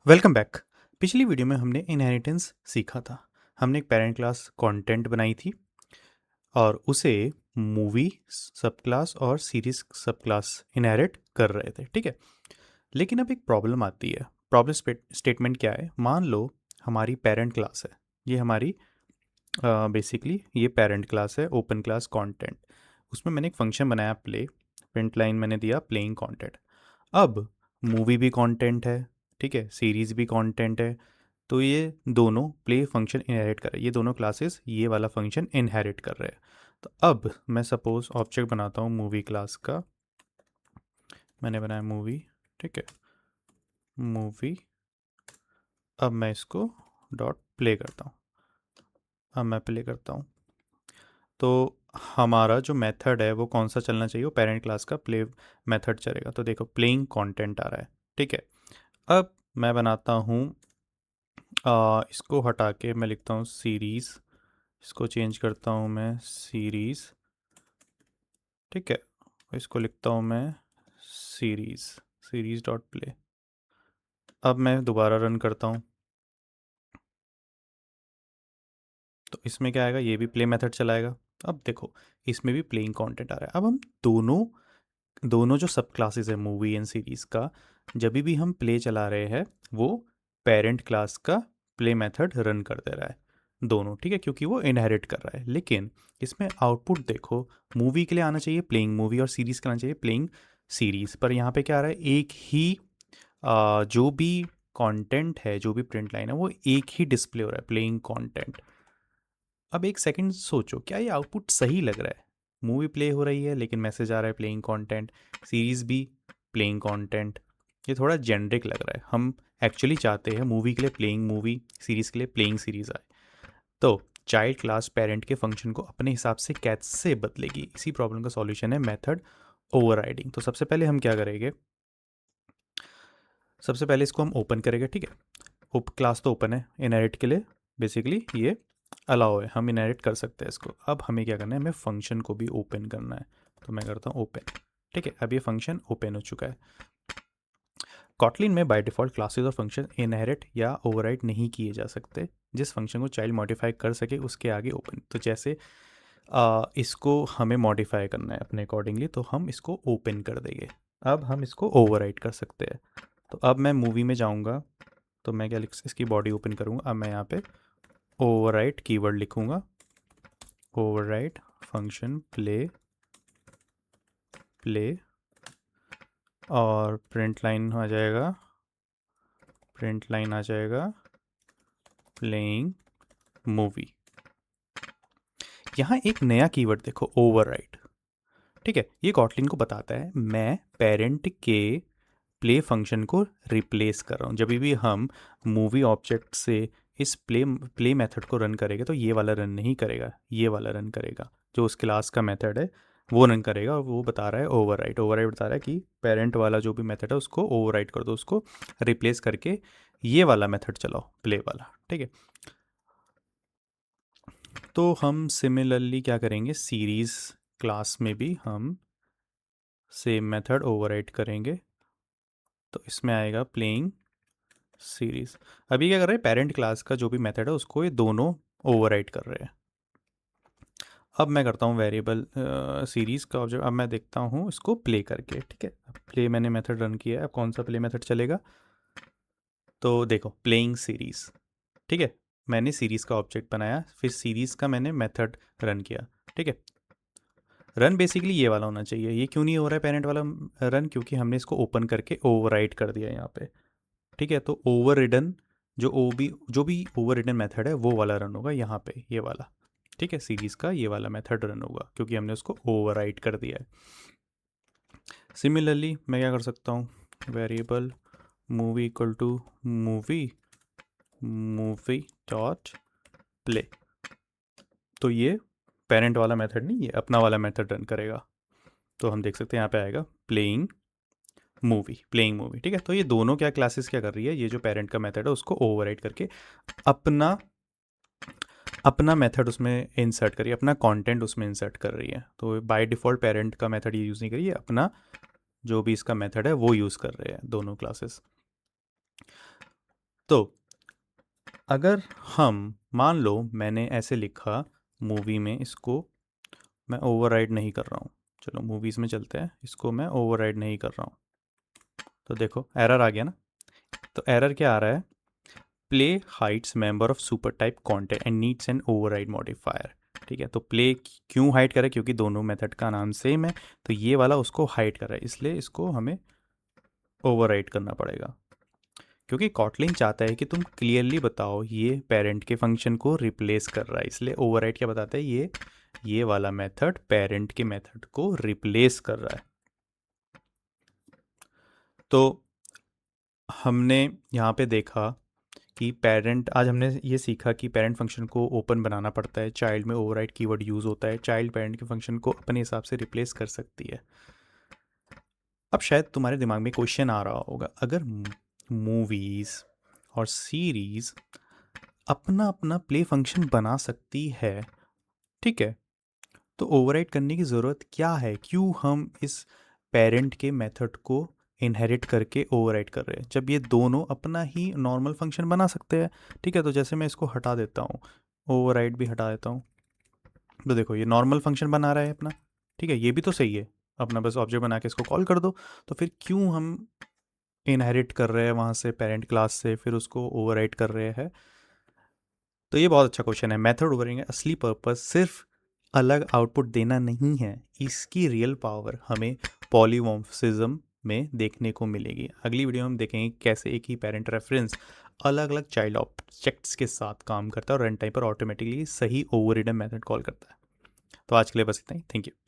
Welcome back. पिछली video में हमने इनहेरिटेंस सीखा था। हमने एक पेरेंट क्लास कंटेंट बनाई थी और उसे मूवी सब क्लास और सीरीज सब क्लास इनहेरिट कर रहे थे, ठीक है। लेकिन अब एक प्रॉब्लम आती है। प्रॉब्लम स्टेटमेंट क्या है? मान लो हमारी पेरेंट क्लास है, ये हमारी बेसिकली ये पेरेंट क्लास है, ओपन क्लास कंटेंट। उसमें मैंने एक फंक्शन बनाया प्ले, प्रिंट लाइन मैंने दिया प्लेइंग कंटेंट। अब मूवी भी कंटेंट है, ठीक है, सीरीज भी कंटेंट है, तो ये दोनों प्ले फंक्शन इनहेरिट कर रहे हैं, ये दोनों क्लासेस ये वाला फंक्शन इनहेरिट कर रहे हैं। तो अब मैं सपोज ऑब्जेक्ट बनाता हूँ मूवी क्लास का, मैंने बनाया मूवी, ठीक है, मूवी। अब मैं इसको डॉट प्ले करता हूँ, अब मैं प्ले करता हूँ तो हमारा जो मेथड है वो कौन सा चलना चाहिए? वो पेरेंट क्लास का प्ले मेथड चलेगा। तो देखो प्लेइंग कंटेंट आ रहा है, ठीक है। अब मैं बनाता हूँ इसको हटा के मैं लिखता हूँ सीरीज़, इसको चेंज करता हूँ मैं सीरीज़, ठीक है। इसको लिखता हूँ मैं सीरीज़, सीरीज़ डॉट प्ले। अब मैं दोबारा रन करता हूँ तो इसमें क्या आएगा? ये भी प्ले मेथड चलाएगा। अब देखो इसमें भी प्लेइंग कंटेंट आ रहा है। अब हम दोनों दोनों जो सब क्लासेस है मूवी एंड सीरीज़ का, जब भी हम प्ले चला रहे हैं वो पेरेंट क्लास का प्ले मेथड रन कर दे रहा है दोनों, ठीक है, क्योंकि वो इनहेरिट कर रहा है। लेकिन इसमें आउटपुट देखो, मूवी के लिए आना चाहिए प्लेइंग मूवी और सीरीज़ के लिए आना चाहिए प्लेइंग सीरीज़, पर यहाँ पे क्या आ रहा है? एक ही जो भी कंटेंट है, जो भी प्रिंट लाइन है, वो एक ही डिस्प्ले हो रहा है, प्लेइंग कंटेंट। अब एक सेकंड सोचो, क्या ये आउटपुट सही लग रहा है? मूवी प्ले हो रही है लेकिन मैसेज आ रहा है प्लेइंग कंटेंट, सीरीज भी प्लेइंग कंटेंट। ये थोड़ा जेनरिक लग रहा है। हम एक्चुअली चाहते हैं मूवी के लिए प्लेइंग मूवी, सीरीज के लिए प्लेइंग सीरीज आए। तो चाइल्ड क्लास पेरेंट के फंक्शन को अपने हिसाब से कैसे बदलेगी? इसी प्रॉब्लम का सॉल्यूशन है मेथड ओवरराइडिंग। तो सबसे पहले हम क्या करेंगे? सबसे पहले इसको हम ओपन करेंगे, ठीक है। उप क्लास तो ओपन है इनहेरिट के लिए, बेसिकली ये अलाउ है, हम इनहेरिट कर सकते हैं इसको। अब हमें क्या करना है? हमें फंक्शन को भी ओपन करना है, तो मैं करता हूँ ओपन, ठीक है। अब ये फंक्शन ओपन हो चुका है। कॉटलिन में बाय डिफ़ॉल्ट क्लासेस और फंक्शन इनहेरिट या ओवरराइड नहीं किए जा सकते। जिस फंक्शन को चाइल्ड मॉडिफाई कर सके उसके आगे ओपन। तो जैसे इसको हमें मॉडिफाई करना है अपने अकॉर्डिंगली, तो हम इसको ओपन कर देंगे। अब हम इसको ओवरराइड कर सकते हैं। तो अब मैं मूवी में जाऊँगा, तो मैं क्या लिख, इसकी बॉडी ओपन करूँगा। अब मैं यहाँ पे ओवरराइड कीवर्ड लिखूँगा, ओवरराइड फंक्शन प्ले, प्ले, और प्रिंट लाइन आ जाएगा, प्रिंट लाइन आ जाएगा प्लेइंग मूवी। यहाँ एक नया कीवर्ड देखो, ओवरराइड, ठीक है। ये कॉटलिन को बताता है मैं पेरेंट के प्ले फंक्शन को रिप्लेस कर रहा हूँ। जब भी हम मूवी ऑब्जेक्ट से इस प्ले मेथड को रन करेंगे तो ये वाला रन नहीं करेगा, ये वाला रन करेगा, जो उस क्लास का मेथड है वो रन करेगा। और वो बता रहा है ओवरराइड, ओवरराइड बता रहा है कि पेरेंट वाला जो भी मेथड है उसको ओवरराइड कर दो, उसको रिप्लेस करके ये वाला मेथड चलाओ, प्ले वाला, ठीक है। तो हम सिमिलरली क्या करेंगे? सीरीज़ क्लास में भी हम सेम मेथड ओवरराइड करेंगे, तो इसमें आएगा प्लेइंग सीरीज। अभी क्या कर रहे हैं? पेरेंट क्लास का जो भी मेथड है उसको ये दोनों ओवरराइड कर रहे हैं। अब मैं करता हूँ वेरिएबल सीरीज का ऑब्जेक्ट। अब मैं देखता हूँ इसको प्ले करके, ठीक है। प्ले मैंने मेथड रन किया है, अब कौन सा प्ले मेथड चलेगा? तो देखो प्लेइंग सीरीज, ठीक है। मैंने सीरीज का ऑब्जेक्ट बनाया, फिर सीरीज का मैंने मेथड रन किया, ठीक है। रन बेसिकली ये वाला होना चाहिए। ये क्यों नहीं हो रहा है पेरेंट वाला रन? क्योंकि हमने इसको ओपन करके ओवरराइड कर दिया यहाँ पे, ठीक है। तो ओवर रिडन जो भी ओवर रिडन मेथड है वो वाला रन होगा यहाँ पे, ये वाला, ठीक है। सीरीज का ये वाला मेथड रन होगा क्योंकि हमने उसको ओवरराइड कर दिया है। सिमिलरली मैं क्या कर सकता हूँ? Variable movie equal to movie, movie dot play. तो ये पेरेंट वाला मेथड नहीं, ये अपना वाला मेथड रन करेगा। तो हम देख सकते हैं यहाँ पे आएगा प्लेइंग मूवी, प्लेइंग मूवी, ठीक है। तो ये दोनों क्या क्लासेस क्या कर रही है? ये जो पेरेंट का मेथड है उसको ओवरराइड करके अपना अपना मेथड उसमें इंसर्ट करिए, अपना कंटेंट उसमें इंसर्ट कर रही है। तो बाय डिफ़ॉल्ट पेरेंट का मेथड ये यूज़ नहीं करिए, अपना जो भी इसका मेथड है वो यूज़ कर रहे हैं दोनों क्लासेस। तो अगर हम मान लो मैंने ऐसे लिखा मूवी में, इसको मैं ओवरराइड नहीं कर रहा हूँ, चलो मूवीज़ में चलते हैं, इसको मैं ओवरराइड नहीं कर रहा हूँ, तो देखो एरर आ गया ना। तो एरर क्या आ रहा है, play hides member of super type content and needs an override modifier. ठीक है, तो प्ले क्यों हाइड करे, क्योंकि दोनों मेथड का नाम सेम है, तो ये वाला उसको हाइड कर रहा है, इसलिए इसको हमें ओवरराइड करना पड़ेगा। क्योंकि कॉटलिन चाहता है कि तुम क्लियरली बताओ ये पेरेंट के फंक्शन को रिप्लेस कर रहा है, इसलिए ओवरराइड क्या बताता है, ये वाला मेथड पेरेंट के मेथड को रिप्लेस कर रहा है। तो हमने यहाँ पे देखा कि पेरेंट, आज हमने ये सीखा कि पेरेंट फंक्शन को ओपन बनाना पड़ता है, चाइल्ड में ओवरराइड कीवर्ड यूज़ होता है, चाइल्ड पेरेंट के फंक्शन को अपने हिसाब से रिप्लेस कर सकती है। अब शायद तुम्हारे दिमाग में क्वेश्चन आ रहा होगा, अगर मूवीज़ और सीरीज़ अपना अपना प्ले फंक्शन बना सकती है, ठीक है, तो ओवरराइड करने की ज़रूरत क्या है, क्यों हम इस पेरेंट के मेथड को इनहेरिट करके ओवरराइड कर रहे हैं, जब ये दोनों अपना ही नॉर्मल फंक्शन बना सकते हैं। ठीक है, तो जैसे मैं इसको हटा देता हूँ, ओवरराइड भी हटा देता हूँ, तो देखो ये नॉर्मल फंक्शन बना रहा है अपना। ठीक है, ये भी तो सही है, अपना बस ऑब्जेक्ट बना के इसको कॉल कर दो। तो फिर क्यों हम इनहेरिट कर रहे हैं वहाँ से पेरेंट क्लास से, फिर उसको ओवरराइड कर रहे हैं। तो ये बहुत अच्छा क्वेश्चन है। मेथड ओवरराइडिंग का असली पर्पस सिर्फ अलग आउटपुट देना नहीं है, इसकी रियल पावर हमें पॉलीमॉर्फिज्म में देखने को मिलेगी। अगली वीडियो में हम देखेंगे कैसे एक ही पेरेंट रेफरेंस अलग अलग चाइल्ड ऑब्जेक्ट्स के साथ काम करता है और रन टाइम पर ऑटोमेटिकली सही ओवरराइड मेथड कॉल करता है। तो आज के लिए बस इतना ही, थैंक यू।